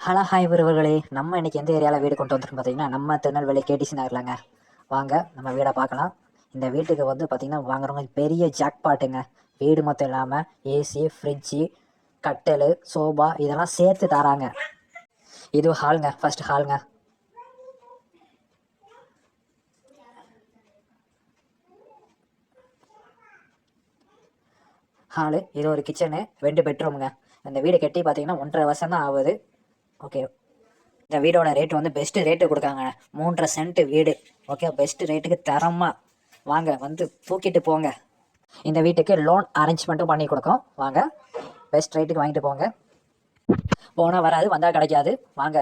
Hello hi உறவுகளே, நம்ம இன்னைக்கு எந்த ஏரியாவில் வீடு கொண்டு வந்துருக்கோம் பார்த்தீங்கன்னா, நம்ம திருநெல்வேலி கேடிசி நகர்லங்க. வாங்க நம்ம வீடை பார்க்கலாம். இந்த வீட்டுக்கு வந்து பார்த்தீங்கன்னா வாங்குறவங்க பெரிய ஜாக்பாட்டுங்க. வீடு மொத்தம் இல்லாமல் ஏசி, ஃப்ரிட்ஜு, கட்டல், சோபா இதெல்லாம் சேர்த்து தராங்க. இது ஹாலுங்க, ஃபர்ஸ்ட் ஹாலுங்க. ஹாலு, இது ஒரு கிச்சனு, 2 பெட்ரூமுங்க. இந்த வீடு கட்டி பார்த்தீங்கன்னா 1.5 வருஷம் தான் ஆகுது. ஓகே, இந்த வீடோட ரேட் வந்து பெஸ்ட்டு ரேட்டு கொடுக்காங்க. 3.5 சென்ட் வீடு. ஓகே, பெஸ்ட்டு ரேட்டுக்கு தரமாக வாங்க வந்து தூக்கிட்டு போங்க. இந்த வீட்டுக்கு லோன் அரேஞ்ச்மெண்ட்டும் பண்ணி கொடுக்கும். வாங்க பெஸ்ட் ரேட்டுக்கு வாங்கிட்டு போங்க. போனால் வராது, வந்தால் கிடைக்காது. வாங்க.